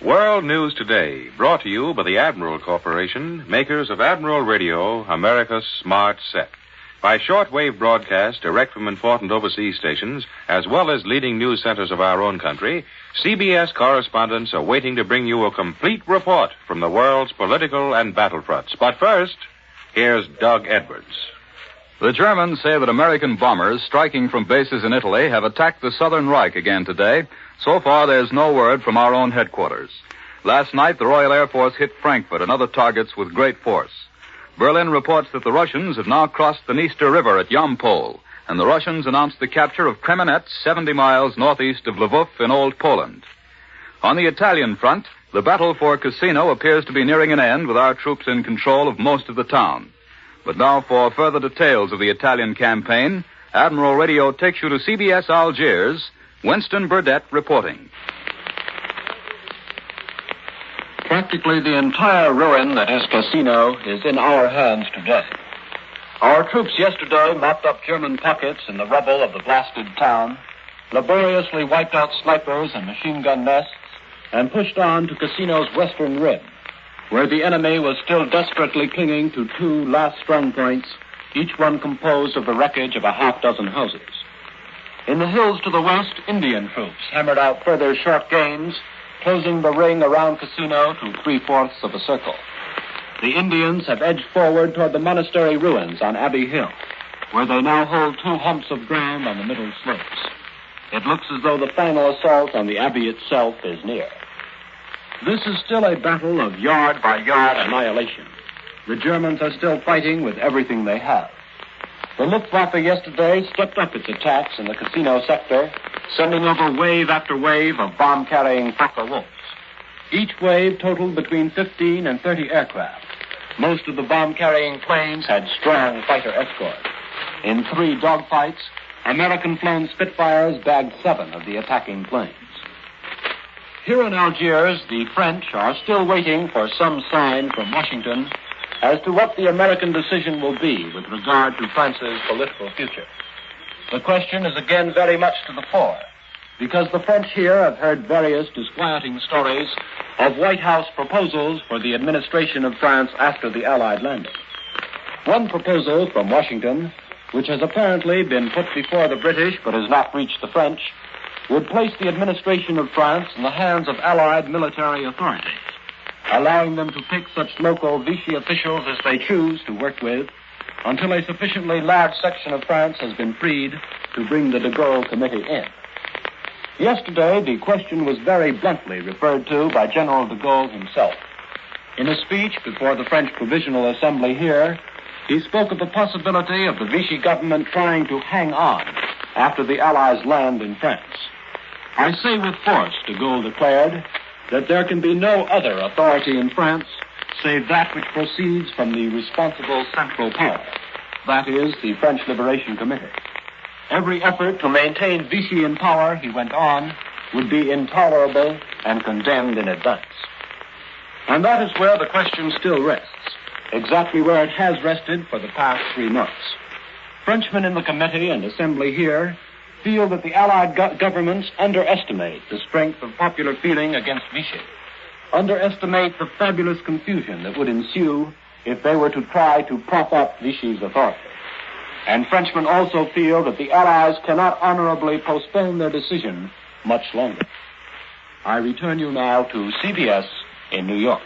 World News Today, brought to you by the Admiral Corporation, makers of Admiral Radio, America's smart set. By shortwave broadcast direct from important overseas stations, as well as leading news centers of our own country, CBS correspondents are waiting to bring you a complete report from the world's political and battlefronts. But first, here's Doug Edwards. The Germans say that American bombers striking from bases in Italy have attacked the Southern Reich again today. So far, there's no word from our own headquarters. Last night, the Royal Air Force hit Frankfurt and other targets with great force. Berlin reports that the Russians have now crossed the Dniester River at Yampol, and the Russians announced the capture of Kremenets, 70 miles northeast of Lvov in Old Poland. On the Italian front, the battle for Cassino appears to be nearing an end with our troops in control of most of the town. But now for further details of the Italian campaign, Admiral Radio takes you to CBS Algiers, Winston Burdett reporting. Practically the entire ruin that is Cassino is in our hands today. Our troops yesterday mopped up German pockets in the rubble of the blasted town, laboriously wiped out snipers and machine gun nests, and pushed on to Cassino's western rim, where the enemy was still desperately clinging to two last strong points, each one composed of the wreckage of a half-dozen houses. In the hills to the west, Indian troops hammered out further short gains, closing the ring around Cassino to 3/4 of a circle. The Indians have edged forward toward the monastery ruins on Abbey Hill, where they now hold two humps of ground on the middle slopes. It looks as though the final assault on the Abbey itself is near. This is still a battle of yard-by-yard annihilation. The Germans are still fighting with everything they have. The Luftwaffe yesterday stepped up its attacks in the Cassino sector, sending over wave after wave of bomb-carrying Fokker-Wolfs. Each wave totaled between 15 and 30 aircraft. Most of the bomb-carrying planes had strong fighter escort. In 3 dogfights, American-flown Spitfires bagged 7 of the attacking planes. Here in Algiers, the French are still waiting for some sign from Washington as to what the American decision will be with regard to France's political future. The question is again very much to the fore, because the French here have heard various disquieting stories of White House proposals for the administration of France after the Allied landing. One proposal from Washington, which has apparently been put before the British but has not reached the French, would place the administration of France in the hands of Allied military authorities, allowing them to pick such local Vichy officials as they choose to work with until a sufficiently large section of France has been freed to bring the de Gaulle Committee in. Yesterday, the question was very bluntly referred to by General de Gaulle himself. In a speech before the French Provisional Assembly here, he spoke of the possibility of the Vichy government trying to hang on after the Allies land in France. I say with force, de Gaulle declared, that there can be no other authority in France save that which proceeds from the responsible central power, that is, the French Liberation Committee. Every effort to maintain Vichy in power, he went on, would be intolerable and condemned in advance. And that is where the question still rests, exactly where it has rested for the past 3 months. Frenchmen in the committee and assembly here feel that the Allied governments underestimate the strength of popular feeling against Vichy, underestimate the fabulous confusion that would ensue if they were to try to prop up Vichy's authority. And Frenchmen also feel that the Allies cannot honorably postpone their decision much longer. I return you now to CBS in New York.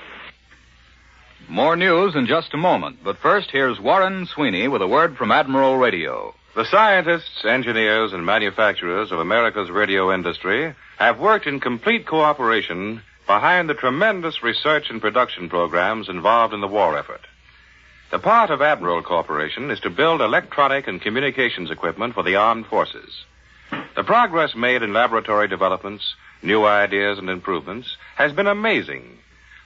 More news in just a moment, but first here's Warren Sweeney with a word from Admiral Radio. The scientists, engineers, and manufacturers of America's radio industry have worked in complete cooperation behind the tremendous research and production programs involved in the war effort. The part of Admiral Corporation is to build electronic and communications equipment for the armed forces. The progress made in laboratory developments, new ideas, and improvements has been amazing,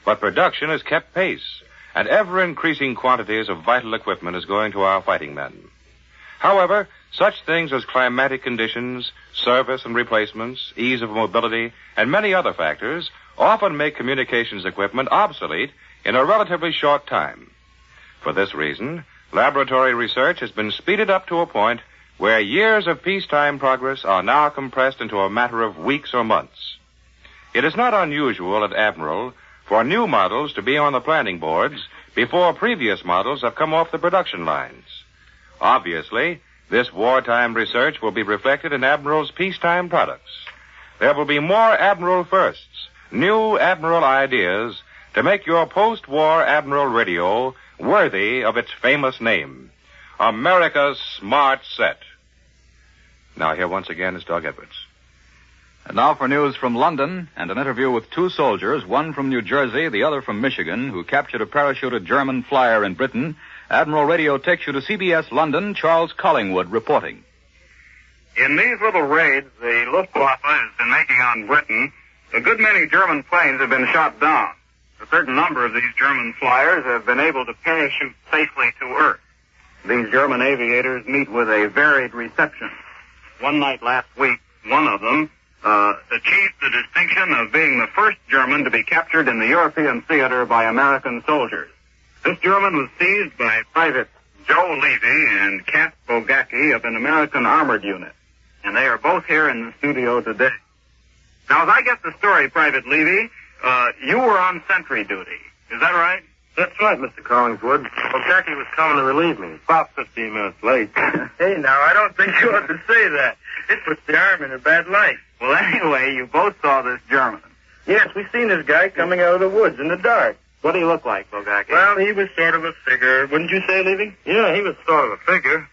but production has kept pace, and ever-increasing quantities of vital equipment is going to our fighting men. However, such things as climatic conditions, service and replacements, ease of mobility, and many other factors often make communications equipment obsolete in a relatively short time. For this reason, laboratory research has been speeded up to a point where years of peacetime progress are now compressed into a matter of weeks or months. It is not unusual at Admiral for new models to be on the planning boards before previous models have come off the production lines. Obviously, this wartime research will be reflected in Admiral's peacetime products. There will be more Admiral firsts, new Admiral ideas to make your post-war Admiral radio worthy of its famous name, America's Smart Set. Now here once again is Doug Edwards. And now for news from London and an interview with two soldiers, one from New Jersey, the other from Michigan, who captured a parachuted German flyer in Britain. Admiral Radio takes you to CBS London. Charles Collingwood reporting. In these little raids the Luftwaffe has been making on Britain, a good many German planes have been shot down. A certain number of these German flyers have been able to parachute safely to Earth. These German aviators meet with a varied reception. One night last week, one of them achieved the distinction of being the first German to be captured in the European theater by American soldiers. This German was seized by Private Joe Levy and Kat Bogacki of an American armored unit, and they are both here in the studio today. Now, as I get the story, Private Levy, you were on sentry duty. Is that right? That's right, Mr. Collingswood. Bogacki was coming to relieve me. About 15 minutes late. Hey, now, I don't think you ought to say that. It puts the Army in a bad light. Well, anyway, you both saw this German. Yes, we seen this guy coming out of the woods in the dark. What do he look like, Bogacki? Well, he was sort of a figure. Wouldn't you say, Levy? Yeah, he was sort of a figure.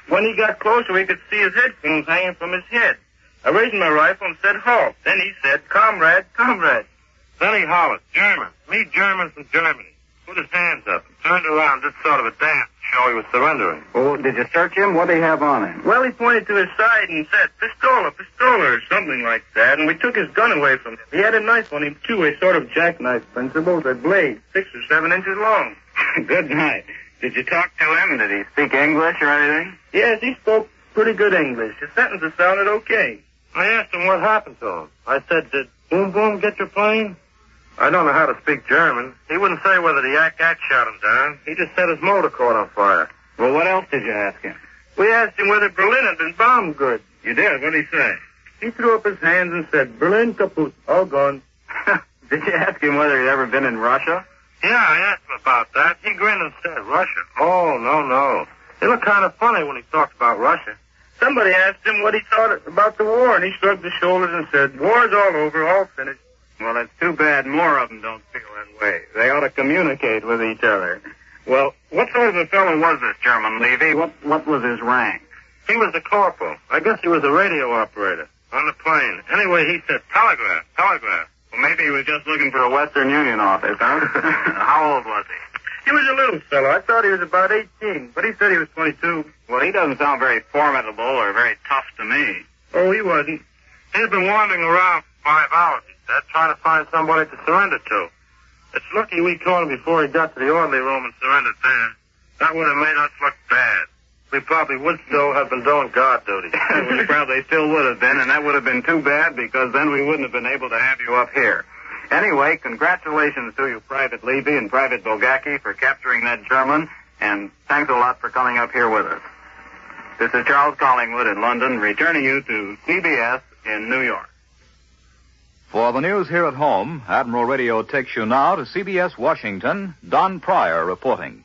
When he got closer, we could see his headphones hanging from his head. I raised my rifle and said, halt. Then he said, comrade, comrade. Then he hollered, German, me German from Germany. Put his hands up and turned around, did sort of a dance to show he was surrendering. Oh, did you search him? What did he have on him? Well, he pointed to his side and said, pistola, pistola, or something like that, and we took his gun away from him. He had a knife on him, too, a sort of jackknife principle, with a blade, 6 or 7 inches long. Good night. Did you talk to him? Did he speak English or anything? Yes, he spoke pretty good English. His sentences sounded okay. I asked him what happened to him. I said, did Boom Boom get your plane? I don't know how to speak German. He wouldn't say whether the Yak shot him down. He just said his motor caught on fire. Well, what else did you ask him? We asked him whether Berlin had been bombed good. You did? What did he say? He threw up his hands and said, Berlin kaput, all gone. Did you ask him whether he'd ever been in Russia? Yeah, I asked him about that. He grinned and said, Russia? Oh, no. He looked kind of funny when he talked about Russia. Somebody asked him what he thought about the war, and he shrugged his shoulders and said, war's all over, all finished. Well, it's too bad more of them don't feel that way. They ought to communicate with each other. Well, what sort of a fellow was this German, Levy? What was his rank? He was a corporal. I guess he was a radio operator on the plane. Anyway, he said, telegraph. Well, maybe he was just looking for a Western Union office, huh? How old was he? He was a little fellow. I thought he was about 18, but he said he was 22. Well, he doesn't sound very formidable or very tough to me. Oh, he wasn't. He'd been wandering around for 5 hours, he said, trying to find somebody to surrender to. It's lucky we caught him before he got to the orderly room and surrendered there. That would have made us look bad. We probably would still have been doing guard duty. We probably still would have been, and that would have been too bad because then we wouldn't have been able to have you up here. Anyway, congratulations to you, Private Levy and Private Bogacki, for capturing that German, and thanks a lot for coming up here with us. This is Charles Collingwood in London, returning you to CBS in New York. For the news here at home, Admiral Radio takes you now to CBS Washington. Don Pryor reporting.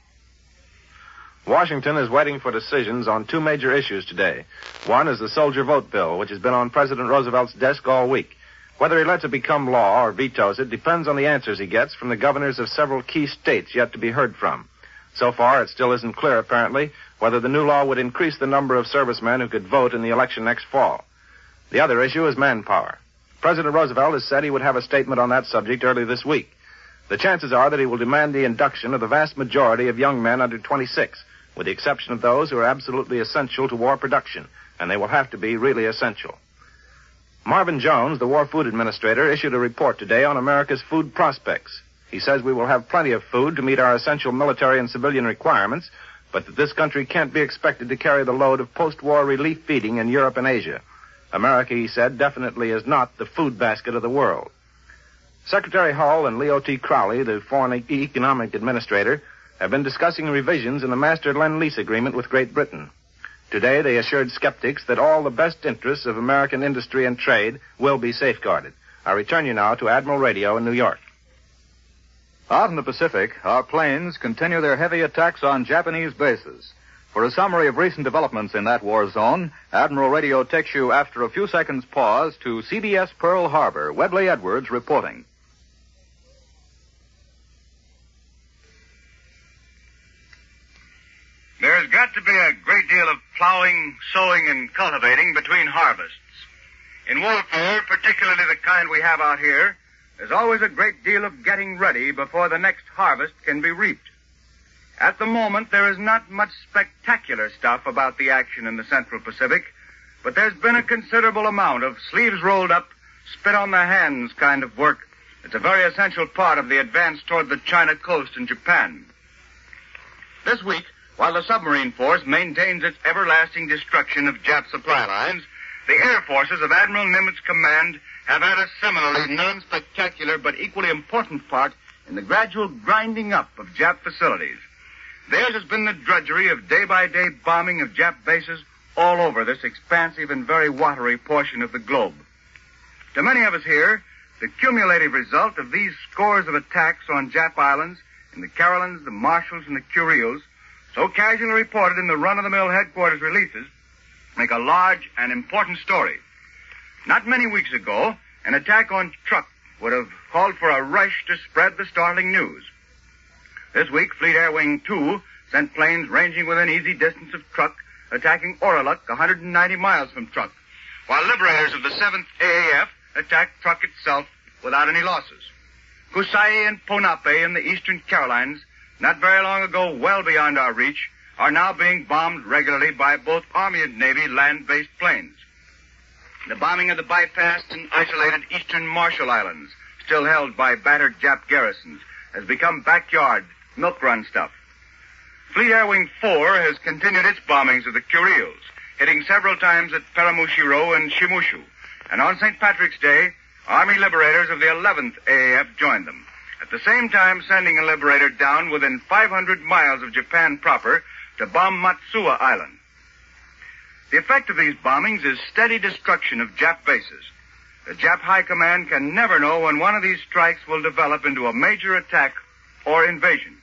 Washington is waiting for decisions on 2 major issues today. One is the soldier vote bill, which has been on President Roosevelt's desk all week. Whether he lets it become law or vetoes it depends on the answers he gets from the governors of several key states yet to be heard from. So far, it still isn't clear, apparently, whether the new law would increase the number of servicemen who could vote in the election next fall. The other issue is manpower. President Roosevelt has said he would have a statement on that subject early this week. The chances are that he will demand the induction of the vast majority of young men under 26, with the exception of those who are absolutely essential to war production, and they will have to be really essential. Marvin Jones, the War Food Administrator, issued a report today on America's food prospects. He says we will have plenty of food to meet our essential military and civilian requirements, but that this country can't be expected to carry the load of post-war relief feeding in Europe and Asia. America, he said, definitely is not the food basket of the world. Secretary Hull and Leo T. Crowley, the Foreign Economic Administrator, have been discussing revisions in the Master Lend-Lease Agreement with Great Britain. Today, they assured skeptics that all the best interests of American industry and trade will be safeguarded. I return you now to Admiral Radio in New York. Out in the Pacific, our planes continue their heavy attacks on Japanese bases. For a summary of recent developments in that war zone, Admiral Radio takes you, after a few seconds' pause, to CBS Pearl Harbor. Webley Edwards reporting. There's got to be a great deal of plowing, sowing, and cultivating between harvests. In warfare, particularly the kind we have out here, there's always a great deal of getting ready before the next harvest can be reaped. At the moment, there is not much spectacular stuff about the action in the Central Pacific, but there's been a considerable amount of sleeves rolled up, spit on the hands kind of work. It's a very essential part of the advance toward the China coast and Japan. This week, while the submarine force maintains its everlasting destruction of Jap supply lines, the air forces of Admiral Nimitz' command have had a similarly non-spectacular but equally important part in the gradual grinding up of Jap facilities. Theirs has been the drudgery of day-by-day bombing of Jap bases all over this expansive and very watery portion of the globe. To many of us here, the cumulative result of these scores of attacks on Jap islands in the Carolines, the Marshalls, and the Kuriles, so casually reported in the run-of-the-mill headquarters releases, make a large and important story. Not many weeks ago, an attack on Truk would have called for a rush to spread the startling news. This week, Fleet Air Wing 2 sent planes ranging within easy distance of Truk, attacking Oraluk, 190 miles from Truk, while liberators of the 7th AAF attacked Truk itself without any losses. Kusai and Ponape in the eastern Carolines, not very long ago well beyond our reach, are now being bombed regularly by both Army and Navy land-based planes. The bombing of the bypassed and isolated eastern Marshall Islands, still held by battered Jap garrisons, has become backyard, milk-run stuff. Fleet Air Wing 4 has continued its bombings of the Kuriles, hitting several times at Paramushiro and Shimushu. And on St. Patrick's Day, Army liberators of the 11th AAF joined them, at the same time sending a liberator down within 500 miles of Japan proper to bomb Matsuwa Island. The effect of these bombings is steady destruction of Jap bases. The Jap High Command can never know when one of these strikes will develop into a major attack or invasion.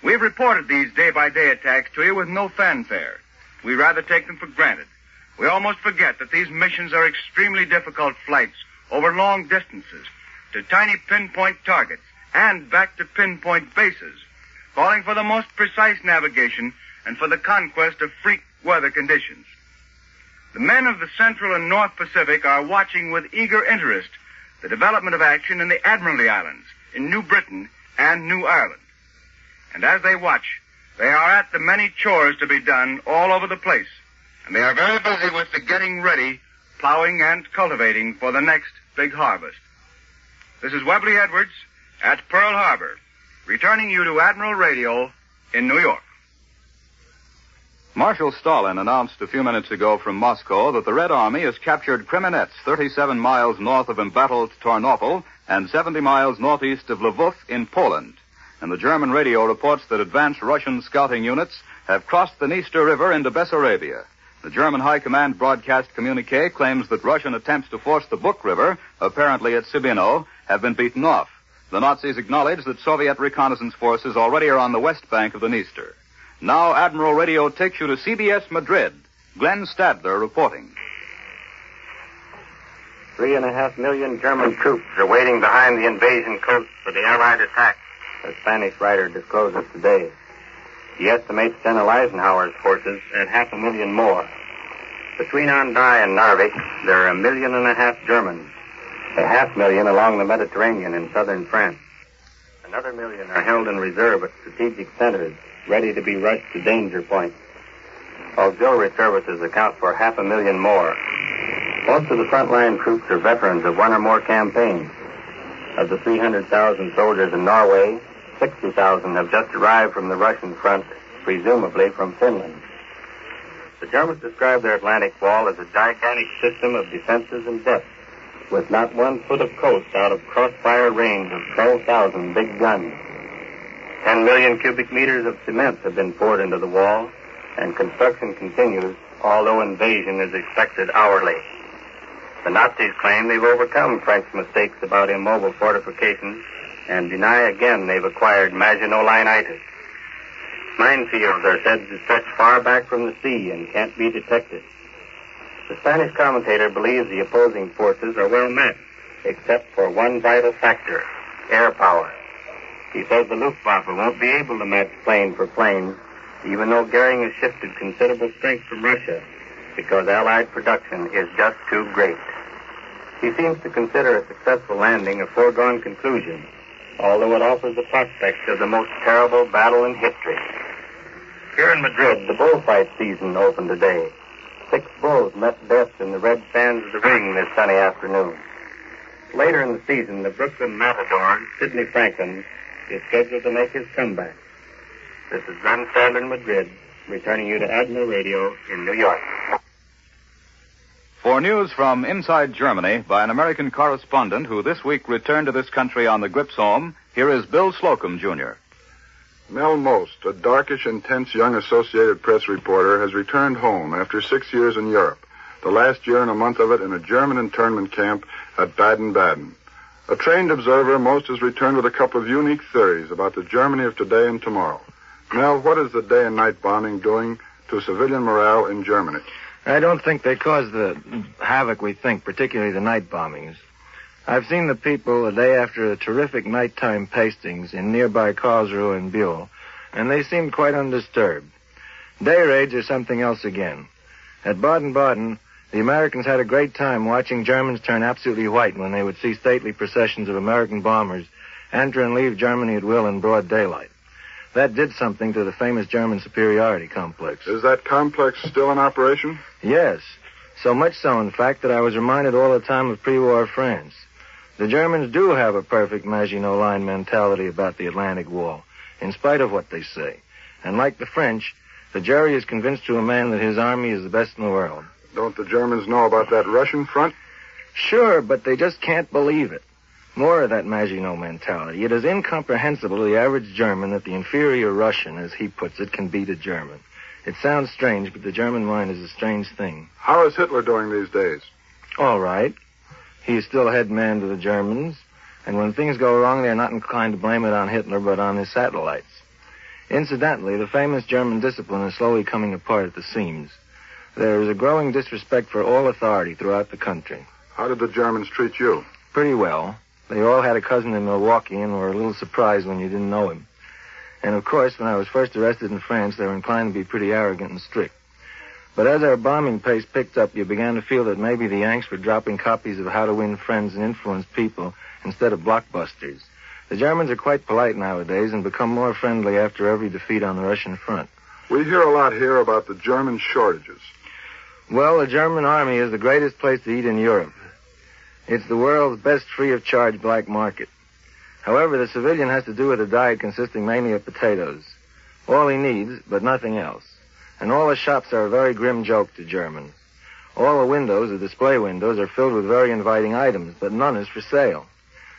We've reported these day-by-day attacks to you with no fanfare. We rather take them for granted. We almost forget that these missions are extremely difficult flights over long distances to tiny pinpoint targets and back to pinpoint bases, calling for the most precise navigation and for the conquest of freak weather conditions. The men of the Central and North Pacific are watching with eager interest the development of action in the Admiralty Islands, in New Britain and New Ireland. And as they watch, they are at the many chores to be done all over the place, and they are very busy with the getting ready, plowing, and cultivating for the next big harvest. This is Webley Edwards at Pearl Harbor, returning you to Admiral Radio in New York. Marshal Stalin announced a few minutes ago from Moscow that the Red Army has captured Kremenets, 37 miles north of embattled Tarnopol and 70 miles northeast of Lvov in Poland. And the German radio reports that advanced Russian scouting units have crossed the Dniester River into Bessarabia. The German High Command broadcast communique claims that Russian attempts to force the Buk River, apparently at Sibino, have been beaten off. The Nazis acknowledge that Soviet reconnaissance forces already are on the west bank of the Dniester. Now Admiral Radio takes you to CBS Madrid. Glenn Stadler reporting. 3.5 million German troops are waiting behind the invasion coast for the Allied attack, a Spanish writer discloses today. He estimates General Eisenhower's forces at 500,000 more. Between Andai and Narvik, there are 1.5 million Germans, 500,000 along the Mediterranean in southern France. Another 1 million are held in reserve at strategic centers, ready to be rushed to danger points. Auxiliary services account for 500,000 more. Most of the frontline troops are veterans of one or more campaigns. Of the 300,000 soldiers in Norway, 60,000 have just arrived from the Russian front, presumably from Finland. The Germans describe their Atlantic wall as a gigantic system of defenses and depths, with not 1 foot of coast out of crossfire range of 12,000 big guns. 10 million cubic meters of cement have been poured into the wall, and construction continues, although invasion is expected hourly. The Nazis claim they've overcome French mistakes about immobile fortifications and deny again they've acquired Maginot-Linitis. Minefields are said to stretch far back from the sea and can't be detected. The Spanish commentator believes the opposing forces are well met, except for one vital factor, air power. He says the Luftwaffe won't be able to match plane for plane, even though Goering has shifted considerable strength from Russia, because Allied production is just too great. He seems to consider a successful landing a foregone conclusion, although it offers the prospect of the most terrible battle in history. Here in Madrid, the bullfight season opened today. 6 bulls met death in the red sands of the ring this sunny afternoon. Later in the season, the Brooklyn matador, Sidney Franklin, is scheduled to make his comeback. This is Glenn Sadler in Madrid, returning you to Admiral Radio in New York. For news from inside Germany by an American correspondent who this week returned to this country on the Gripsholm, here is Bill Slocum, Jr. Mel Most, a darkish, intense young Associated Press reporter, has returned home after 6 years in Europe, the last year and a month of it in a German internment camp at Baden-Baden. A trained observer, Most has returned with a couple of unique theories about the Germany of today and tomorrow. Mel, what is the day and night bombing doing to civilian morale in Germany? I don't think they cause the havoc we think, particularly the night bombings. I've seen the people a day after the terrific nighttime pastings in nearby Karlsruhe and Buell, and they seemed quite undisturbed. Day raids are something else again. At Baden-Baden, the Americans had a great time watching Germans turn absolutely white when they would see stately processions of American bombers enter and leave Germany at will in broad daylight. That did something to the famous German superiority complex. Is that complex still in operation? Yes. So much so, in fact, that I was reminded all the time of pre-war France. The Germans do have a perfect Maginot Line mentality about the Atlantic Wall, in spite of what they say. And like the French, the jury is convinced to a man that his army is the best in the world. Don't the Germans know about that Russian front? Sure, but they just can't believe it. More of that Maginot mentality. It is incomprehensible to the average German that the inferior Russian, as he puts it, can beat a German. It sounds strange, but the German mind is a strange thing. How is Hitler doing these days? All right. He is still head man to the Germans, and when things go wrong, they're not inclined to blame it on Hitler, but on his satellites. Incidentally, the famous German discipline is slowly coming apart at the seams. There is a growing disrespect for all authority throughout the country. How did the Germans treat you? Pretty well. They all had a cousin in Milwaukee and were a little surprised when you didn't know him. And, of course, when I was first arrested in France, they were inclined to be pretty arrogant and strict. But as our bombing pace picked up, you began to feel that maybe the Yanks were dropping copies of How to Win Friends and Influence People instead of blockbusters. The Germans are quite polite nowadays and become more friendly after every defeat on the Russian front. We hear a lot here about the German shortages. Well, the German army is the greatest place to eat in Europe. It's the world's best free-of-charge black market. However, the civilian has to do with a diet consisting mainly of potatoes. All he needs, but nothing else. And all the shops are a very grim joke to Germans. All the windows, the display windows, are filled with very inviting items, but none is for sale.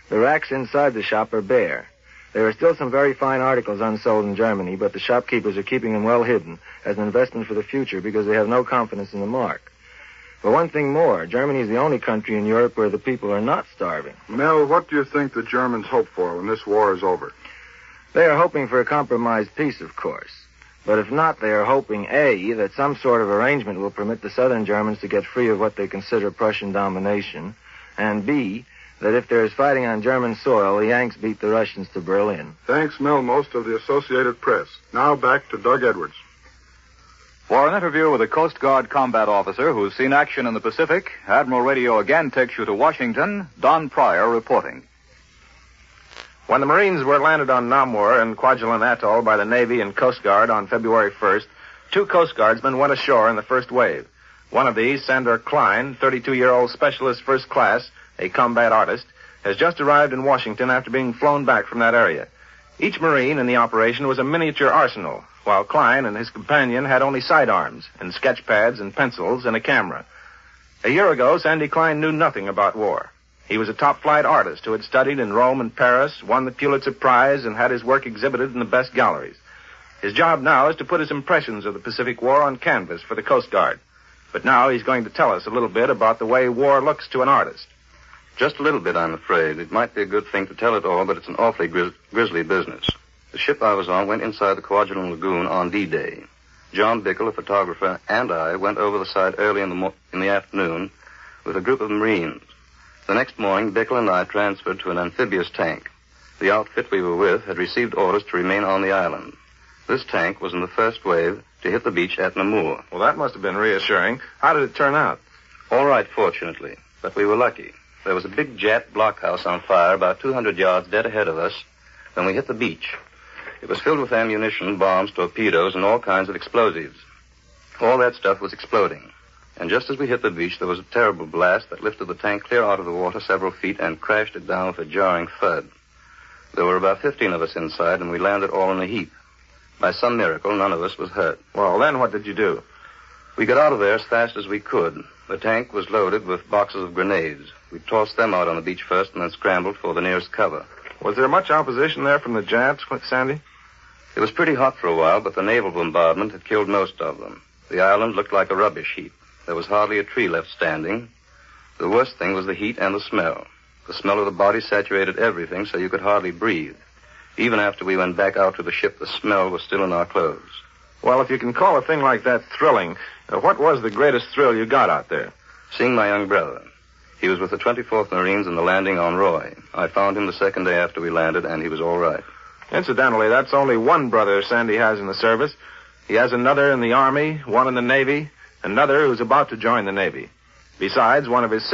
The racks inside the shop are bare. There are still some very fine articles unsold in Germany, but the shopkeepers are keeping them well hidden as an investment for the future because they have no confidence in the mark. But one thing more, Germany is the only country in Europe where the people are not starving. Mel, what do you think the Germans hope for when this war is over? They are hoping for a compromised peace, of course. But if not, they are hoping, A, that some sort of arrangement will permit the southern Germans to get free of what they consider Prussian domination, and B, that if there is fighting on German soil, the Yanks beat the Russians to Berlin. Thanks, Mel Most of the Associated Press. Now back to Doug Edwards. For an interview with a Coast Guard combat officer who's seen action in the Pacific, Admiral Radio again takes you to Washington. Don Pryor reporting. When the Marines were landed on Namur and Kwajalein Atoll by the Navy and Coast Guard on February 1st, 2 Coast Guardsmen went ashore in the first wave. One of these, Sandor Klein, 32-year-old specialist first class, a combat artist, has just arrived in Washington after being flown back from that area. Each Marine in the operation was a miniature arsenal, while Klein and his companion had only sidearms and sketch pads and pencils and a camera. A year ago, Sandy Klein knew nothing about war. He was a top-flight artist who had studied in Rome and Paris, won the Pulitzer Prize, and had his work exhibited in the best galleries. His job now is to put his impressions of the Pacific War on canvas for the Coast Guard. But now he's going to tell us a little bit about the way war looks to an artist. Just a little bit, I'm afraid. It might be a good thing to tell it all, but it's an awfully grisly business. The ship I was on went inside the Kwajalein Lagoon on D-Day. John Bickel, a photographer, and I went over the side early in the afternoon with a group of Marines. The next morning, Bickel and I transferred to an amphibious tank. The outfit we were with had received orders to remain on the island. This tank was in the first wave to hit the beach at Namur. Well, that must have been reassuring. How did it turn out? All right, fortunately, but we were lucky. There was a big Jap blockhouse on fire about 200 yards dead ahead of us when we hit the beach. It was filled with ammunition, bombs, torpedoes, and all kinds of explosives. All that stuff was exploding. And just as we hit the beach, there was a terrible blast that lifted the tank clear out of the water several feet and crashed it down with a jarring thud. There were about 15 of us inside, and we landed all in a heap. By some miracle, none of us was hurt. Well, then what did you do? We got out of there as fast as we could. The tank was loaded with boxes of grenades. We tossed them out on the beach first and then scrambled for the nearest cover. Was there much opposition there from the Japs, Sandy? It was pretty hot for a while, but the naval bombardment had killed most of them. The island looked like a rubbish heap. There was hardly a tree left standing. The worst thing was the heat and the smell. The smell of the body saturated everything so you could hardly breathe. Even after we went back out to the ship, the smell was still in our clothes. Well, if you can call a thing like that thrilling, what was the greatest thrill you got out there? Seeing my young brother. He was with the 24th Marines in the landing on Roy. I found him the second day after we landed, and he was all right. Incidentally, that's only one brother Sandy has in the service. He has another in the Army, one in the Navy, another who's about to join the Navy. Besides, one of his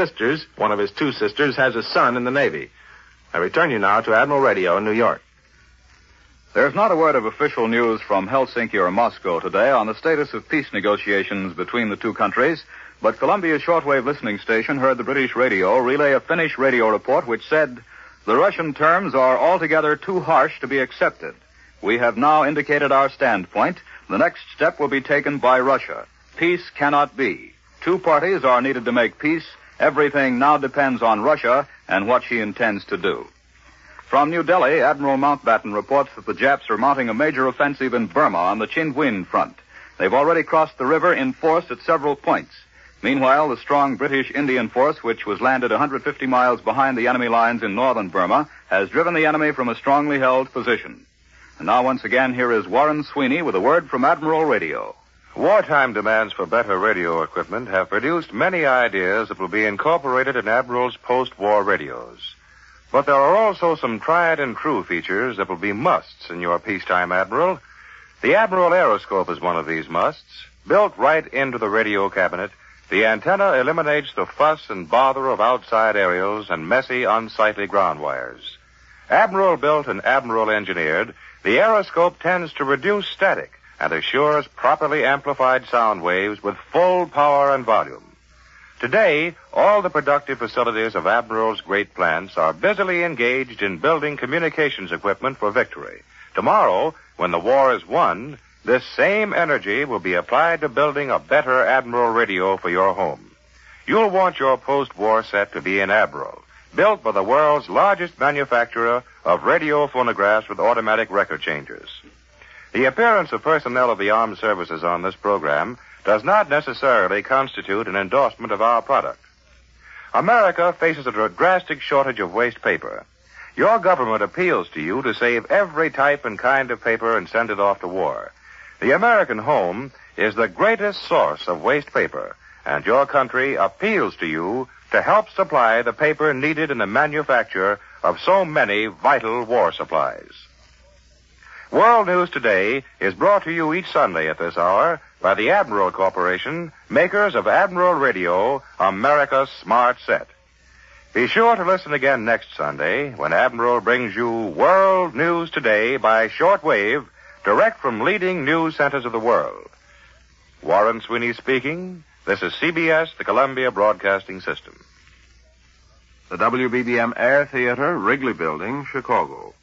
two sisters, has a son in the Navy. I return you now to Admiral Radio in New York. There's not a word of official news from Helsinki or Moscow today on the status of peace negotiations between the two countries, but Columbia's shortwave listening station heard the British radio relay a Finnish radio report which said, "The Russian terms are altogether too harsh to be accepted. We have now indicated our standpoint. The next step will be taken by Russia. Peace cannot be. Two parties are needed to make peace. Everything now depends on Russia and what she intends to do." From New Delhi, Admiral Mountbatten reports that the Japs are mounting a major offensive in Burma on the Chinwin front. They've already crossed the river in force at several points. Meanwhile, the strong British Indian force, which was landed 150 miles behind the enemy lines in northern Burma, has driven the enemy from a strongly held position. And now, once again, here is Warren Sweeney with a word from Admiral Radio. Wartime demands for better radio equipment have produced many ideas that will be incorporated in Admiral's post-war radios. But there are also some tried and true features that will be musts in your peacetime Admiral. The Admiral Aeroscope is one of these musts. Built right into the radio cabinet, the antenna eliminates the fuss and bother of outside aerials and messy, unsightly ground wires. Admiral built and Admiral engineered, the Aeroscope tends to reduce static and assures properly amplified sound waves with full power and volume. Today, all the productive facilities of Admiral's great plants are busily engaged in building communications equipment for victory. Tomorrow, when the war is won, this same energy will be applied to building a better Admiral radio for your home. You'll want your post-war set to be an Admiral, built by the world's largest manufacturer of radio phonographs with automatic record changers. The appearance of personnel of the armed services on this program does not necessarily constitute an endorsement of our product. America faces a drastic shortage of waste paper. Your government appeals to you to save every type and kind of paper and send it off to war. The American home is the greatest source of waste paper, and your country appeals to you to help supply the paper needed in the manufacture of so many vital war supplies. World News Today is brought to you each Sunday at this hour by the Admiral Corporation, makers of Admiral Radio, America's smart set. Be sure to listen again next Sunday when Admiral brings you World News Today by shortwave, direct from leading news centers of the world. Warren Sweeney speaking. This is CBS, the Columbia Broadcasting System. The WBBM Air Theater, Wrigley Building, Chicago.